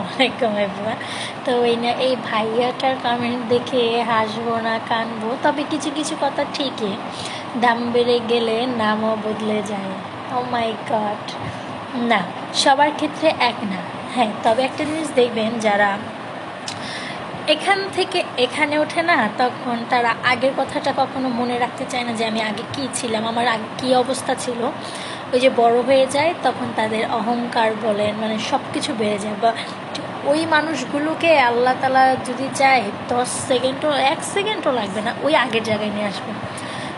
আসসালামাইকুম এভরিওয়ান। তো এই ভাইয়াটার কমেন্ট দেখে হাসবো না কানবো, তবে কিছু কিছু কথা ঠিকই। দাম বেড়ে গেলে নামও বদলে যায়। ও মাই গড, না, সবার ক্ষেত্রে এক না। হ্যাঁ, তবে একটা জিনিস দেখবেন, যারা এখান থেকে এখানে ওঠে না, তখন তারা আগের কথাটা কখনো মনে রাখতে চায় না, যে আমি আগে কী ছিলাম, আমার আগে কী অবস্থা ছিল। ওই যে বড় হয়ে যায়, তখন তাদের অহংকার বলেন, মানে সব কিছু বেড়ে যায়। বা ওই মানুষগুলোকে আল্লাহ তালা যদি চায়, 10 সেকেন্ডও 1 সেকেন্ডও লাগবে না, ওই আগের জায়গায় নিয়ে আসবে।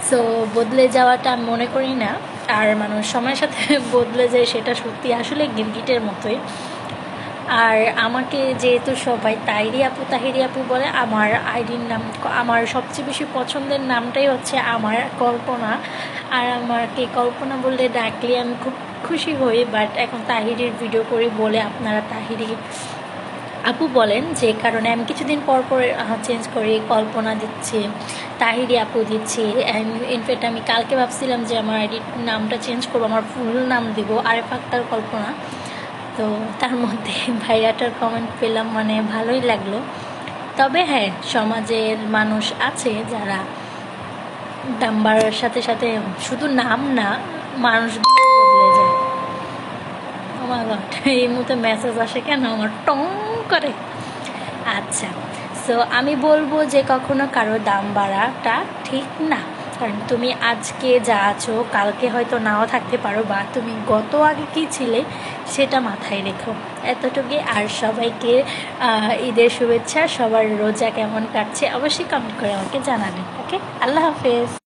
সো বদলে যাওয়াটা আমি মনে করি না। আর মানুষ সময়ের সাথে বদলে যায়, সেটা সত্যি আসলে গিরগিটের মতোই। আর আমাকে যেহেতু সবাই তাহিরি আপু বলে, আমার আইডির নাম, আমার সবচেয়ে বেশি পছন্দের নামটাই হচ্ছে আমার কল্পনা। আর আমাকে কল্পনা বললে ডাকলে আমি খুব খুশি হই। বাট এখন তাহিরির ভিডিও করি বলে আপনারা তাহিরি আপু বলেন, যে কারণে আমি কিছুদিন পর পর চেঞ্জ করি, কল্পনা দিচ্ছি, তাহিরি আপু দিচ্ছি। ইনফ্যাক্ট আমি কালকে ভাবছিলাম যে আমার আইডির নামটা চেঞ্জ করবো, আমার ফুল নাম দিব আরেফ আক্তার কল্পনা। তো তার মধ্যে ভাইয়াটার কমেন্ট পেলাম, মানে ভালোই লাগলো। তবে হ্যাঁ, সমাজের মানুষ আছে যারা দাম বাড়ার সাথে সাথে শুধু নাম না, মানুষগুলো বদলে যায়। ও মাই গড, এই মুহূর্তে মেসেজ আসে কেন আমার টং করে। আচ্ছা, সো আমি বলবো যে কখনো কারো দাম বাড়াটা ঠিক না। কারণ তুমি আজকে যা আছো, কালকে হয়তো নাও থাকতে পারো, বা তুমি গত আগে কী ছিলে সেটা মাথায় রেখো। এতটুকুই। আর সবাইকে ঈদের শুভেচ্ছা। সবার রোজা কেমন কাটছে অবশ্যই কমেন্ট করে আমাকে জানাবেন। ওকে, আল্লাহ হাফেজ।